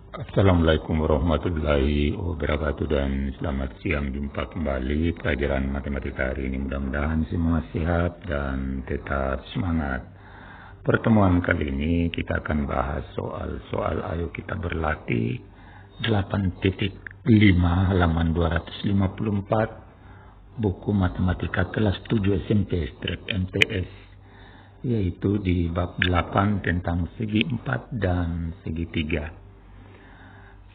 Assalamualaikum warahmatullahi wabarakatuh dan selamat siang, jumpa kembali pelajaran matematika hari ini. Mudah-mudahan semua sehat dan tetap semangat. Pertemuan kali ini kita akan bahas soal Ayo Kita Berlatih 8.5 halaman 254 buku matematika kelas 7 SMP MTS, yaitu di bab 8 tentang segi 4 dan segi 3.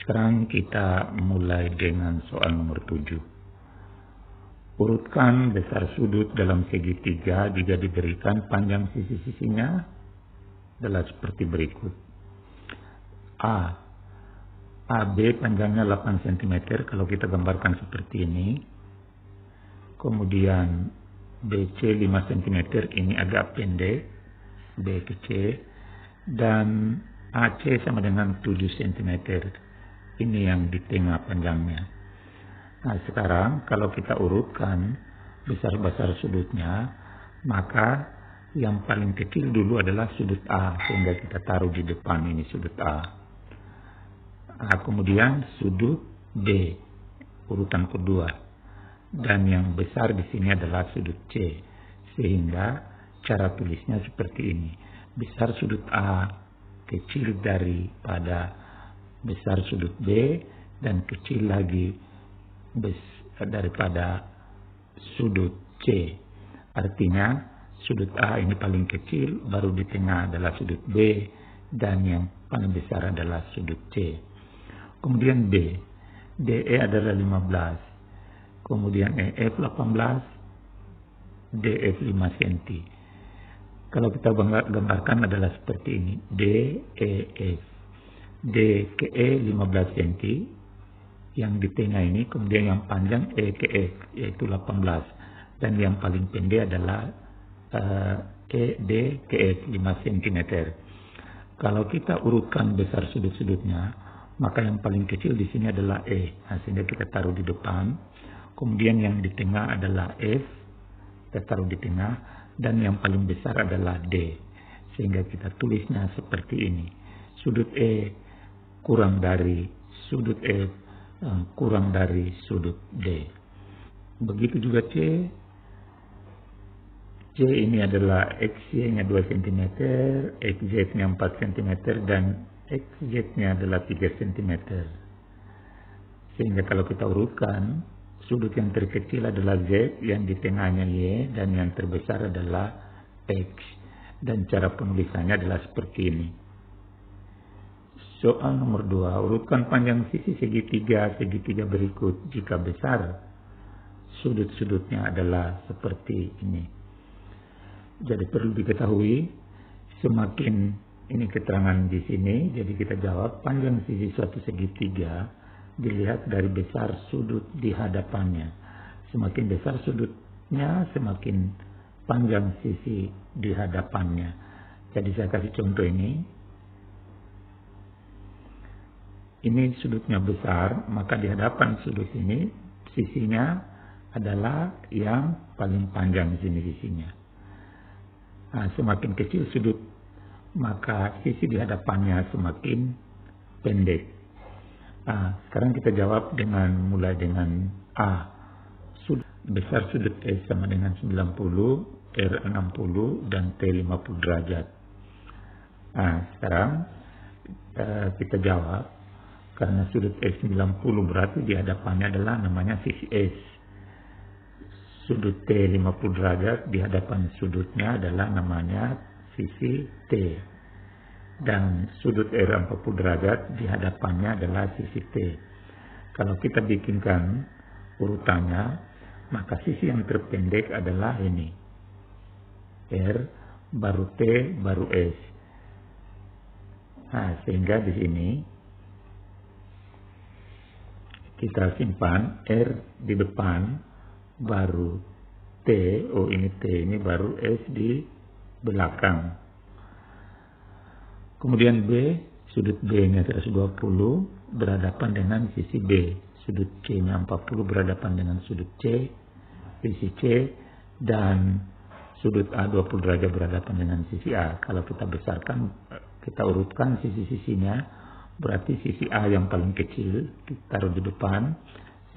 Sekarang kita mulai dengan soal nomor 7. Urutkan besar sudut dalam segi 3 jika diberikan panjang sisi-sisinya adalah seperti berikut. A. AB panjangnya 8 cm kalau kita gambarkan seperti ini. Kemudian BC 5 cm, ini agak pendek, B ke C. Dan AC sama dengan 7 cm. Ini yang di tengah panjangnya. Nah, sekarang kalau kita urutkan besar-besar sudutnya, maka yang paling kecil dulu adalah sudut A, sehingga kita taruh di depan ini sudut A. Kemudian sudut B, urutan kedua. Dan yang besar di sini adalah sudut C, sehingga cara tulisnya seperti ini. Besar sudut A kecil daripada besar sudut B dan kecil lagi daripada sudut C. Artinya sudut A ini paling kecil, baru di tengah adalah sudut B, dan yang paling besar adalah sudut C. Kemudian B, DE adalah 15, kemudian EF 18, DF 5 cm. Kalau kita gambarkan adalah seperti ini, DEF. D ke E 15 cm, yang di tengah ini, kemudian yang panjang E ke F, yaitu 18, dan yang paling pendek adalah D ke F 5 cm. Kalau kita urutkan besar sudut-sudutnya, maka yang paling kecil di sini adalah E, sehingga kita taruh di depan. Kemudian yang di tengah adalah F, kita taruh di tengah, dan yang paling besar adalah D, sehingga kita tulisnya seperti ini. Sudut E kurang dari sudut F kurang dari sudut D. Begitu juga C. C ini adalah XY-nya 2 cm, XZ-nya 4 cm, dan XZ-nya adalah 3 cm. Sehingga kalau kita urutkan, sudut yang terkecil adalah Z, yang di tengahnya Y, dan yang terbesar adalah X. Dan cara penulisannya adalah seperti ini. Soal nomor 2, urutkan panjang sisi segitiga berikut jika besar sudut-sudutnya adalah seperti ini. Jadi perlu diketahui, semakin ini keterangan di sini, jadi kita jawab panjang sisi suatu segitiga dilihat dari besar sudut di hadapannya. Semakin besar sudutnya, semakin panjang sisi di hadapannya. Jadi saya kasih contoh ini. Ini sudutnya besar, maka di hadapan sudut ini sisinya adalah yang paling panjang di sini sisinya. Semakin kecil sudut, maka sisi di hadapannya semakin pendek. Sekarang kita jawab mulai dengan A. Besar sudut S sama dengan 90, R 60, dan T 50 derajat. Sekarang kita jawab. Karena sudut S 90 berarti di hadapannya adalah namanya sisi S. Sudut T 50 derajat di hadapan sudutnya adalah namanya sisi T. Dan sudut R 40 derajat di hadapannya adalah sisi T. Kalau kita bikinkan urutannya, maka sisi yang terpendek adalah ini. R, baru T, baru S. Sehingga di sini kita simpan R di depan, baru T, ini T, ini baru S di belakang. Kemudian B, sudut B-nya 120 berhadapan dengan sisi B. Sudut C-nya 40 berhadapan dengan sudut C, sisi C, dan sudut A 20 derajat berhadapan dengan sisi A. Kalau kita besarkan, kita urutkan sisi-sisinya, Berarti sisi A yang paling kecil taruh di depan,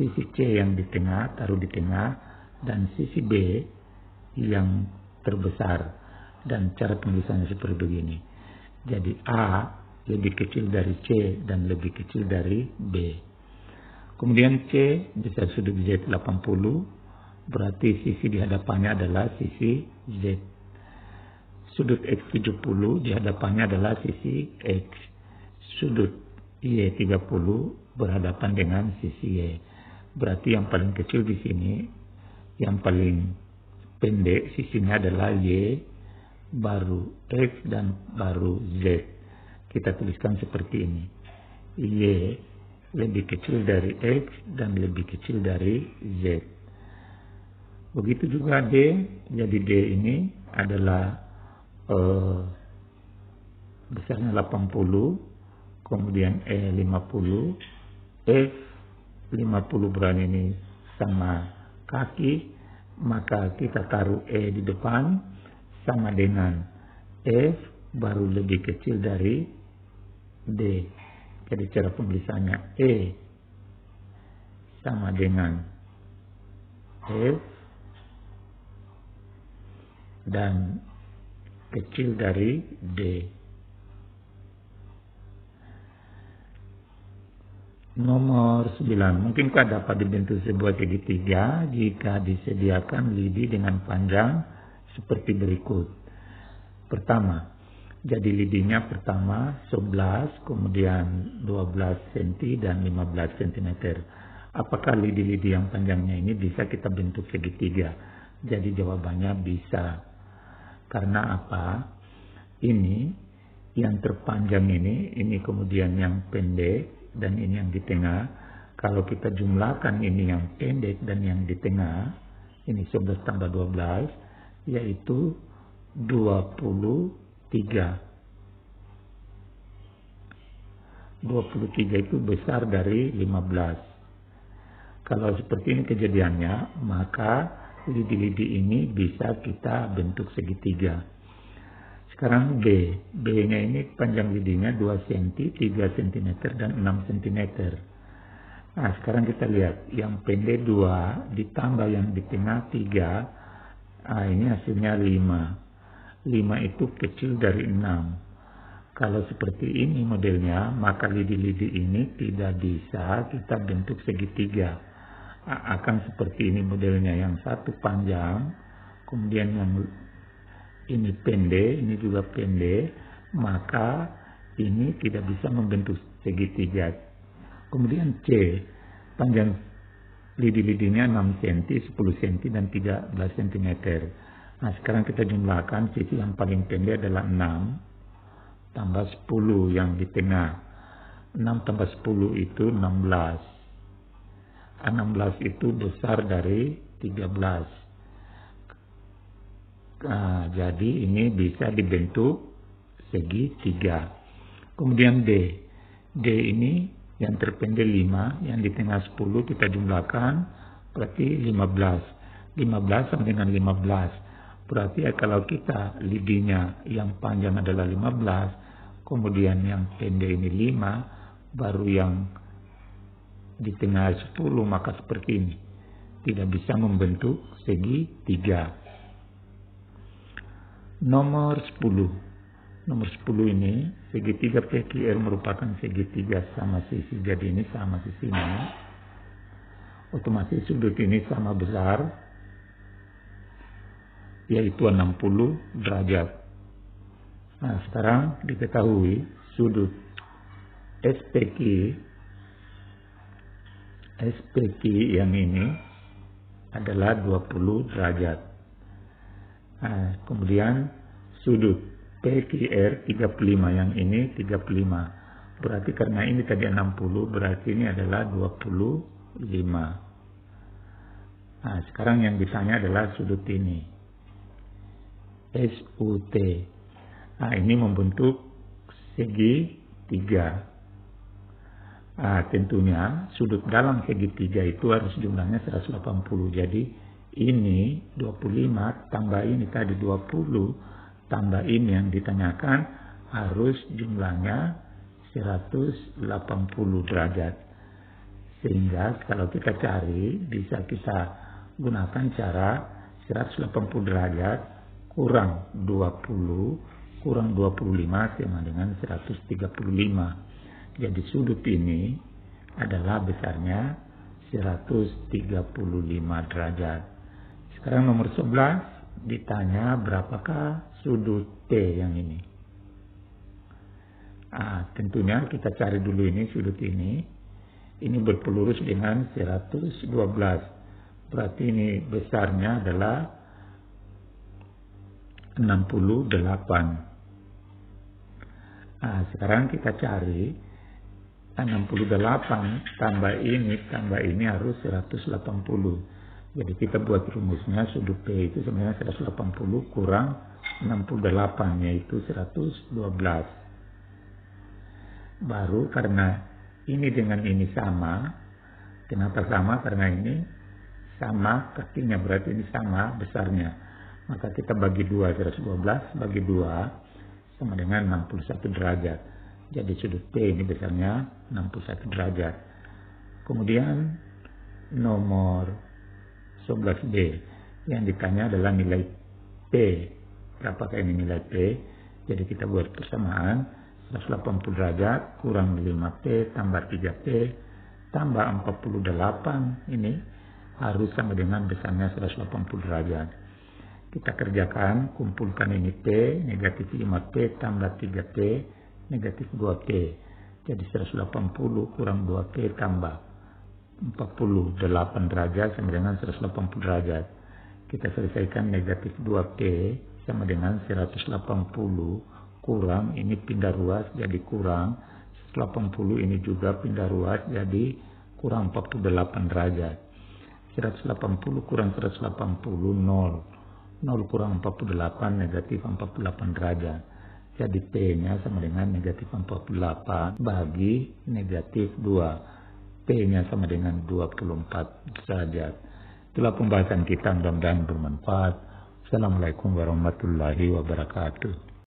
sisi C yang di tengah taruh di tengah, dan sisi B yang terbesar. Dan cara penulisannya seperti begini. Jadi A lebih kecil dari C dan lebih kecil dari B. Kemudian C besar sudut Z 80, berarti sisi di hadapannya adalah sisi Z. Sudut X 70 di hadapannya adalah sisi X. Sudut Y 30 berhadapan dengan sisi Y. Berarti yang paling kecil di sini, yang paling pendek sisinya adalah Y, baru X, dan baru Z. Kita tuliskan seperti ini. Y lebih kecil dari X dan lebih kecil dari Z. Begitu juga D. Jadi D ini adalah besarnya 80, kemudian E 50, F 50 berani ini sama kaki, maka kita taruh E di depan sama dengan F baru lebih kecil dari D. Jadi cara penulisannya E sama dengan F dan kecil dari D. Nomor 9. Mungkinkah dapat dibentuk sebuah segitiga jika disediakan lidi dengan panjang seperti berikut? Pertama, jadi lidinya pertama 11, kemudian 12 cm dan 15 cm. Apakah lidi-lidi yang panjangnya ini bisa kita bentuk segitiga? Jadi jawabannya bisa. Karena apa? Ini yang terpanjang ini kemudian yang pendek, dan ini yang di tengah. Kalau kita jumlahkan ini yang pendek dan yang di tengah, ini 11 tambah 12, yaitu 23. 23 itu besar dari 15. Kalau seperti ini kejadiannya, maka lidi-lidi ini bisa kita bentuk segitiga. Sekarang B. B-nya ini panjang lidinya 2 cm, 3 cm, dan 6 cm. Nah, sekarang kita lihat. Yang pendek 2 ditambah yang di tengah 3. Nah, ini hasilnya 5. 5 itu kecil dari 6. Kalau seperti ini modelnya, maka lidi-lidi ini tidak bisa kita bentuk segitiga. Akan seperti ini modelnya, yang satu panjang, kemudian yang ini pendek, ini juga pendek, maka ini tidak bisa membentuk segitiga. Kemudian C, panjang lidi-lidinya 6 cm, 10 cm, dan 13 cm. Nah, sekarang kita jumlahkan, sisi yang paling pendek adalah 6, tambah 10 yang di tengah. 6 tambah 10 itu 16. 16 itu besar dari 13. Nah, jadi ini bisa dibentuk segitiga. Kemudian D. D ini yang terpendek 5, yang di tengah 10 kita jumlahkan, berarti 15. 15 sama dengan 15. Berarti kalau kita lidinya yang panjang adalah 15, kemudian yang pendek ini 5, baru yang di tengah 10, maka seperti ini. Tidak bisa membentuk segitiga. Nomor 10. Nomor 10 ini, segitiga PQR merupakan segitiga sama sisi. Jadi ini sama sisinya. Otomatis sudut ini sama besar, yaitu 60 derajat. Nah, sekarang diketahui sudut SPQ yang ini adalah 20 derajat. Nah, kemudian sudut PQR 35 yang ini 35. Berarti karena ini tadi 60, berarti ini adalah 25. Nah, sekarang yang ditanya adalah sudut ini. SUT. Nah, ini membentuk segitiga. Nah, tentunya sudut dalam segitiga itu harus jumlahnya 180. Jadi ini 25 tambah ini tadi 20 tambah ini yang ditanyakan harus jumlahnya 180 derajat. Sehingga kalau kita cari, bisa kita gunakan cara 180 derajat kurang 20 kurang 25 sama dengan 135. Jadi sudut ini adalah besarnya 135 derajat. Sekarang nomor 11 ditanya berapakah sudut T yang ini. Tentunya kita cari dulu ini sudut ini. Ini berpelurus dengan 112. Berarti ini besarnya adalah 68. Sekarang kita cari 68 tambah ini harus 180. Jadi kita buat rumusnya sudut P itu sebenarnya 180 kurang 68 yaitu 112. Baru karena ini dengan ini sama. Kenapa sama? Karena ini sama kakinya, berarti ini sama besarnya. Maka kita bagi 2, 112 bagi 2 sama dengan 61 derajat. Jadi sudut P ini besarnya 61 derajat. Kemudian nomor 11B yang ditanya adalah nilai P. Berapakah ini nilai P? Jadi kita buat persamaan 180 derajat kurang 5P tambah 3P tambah 48 ini harus sama dengan besarnya 180 derajat. Kita kerjakan, kumpulkan ini P, negatif 5P tambah 3P, negatif 2P. Jadi 180 kurang 2P tambah 48 derajat sama dengan 180 derajat. Kita selesaikan negatif 2P sama dengan 180 kurang, ini pindah ruas jadi kurang 180, ini juga pindah ruas jadi kurang 48 derajat. 180 kurang 180 0 kurang 48 negatif 48 derajat. Jadi P nya sama dengan negatif 48 bagi negatif 2. P nya sama dengan 24 derajat. Itulah pembahasan kita, mudah-mudahan bermanfaat. Assalamualaikum warahmatullahi wabarakatuh.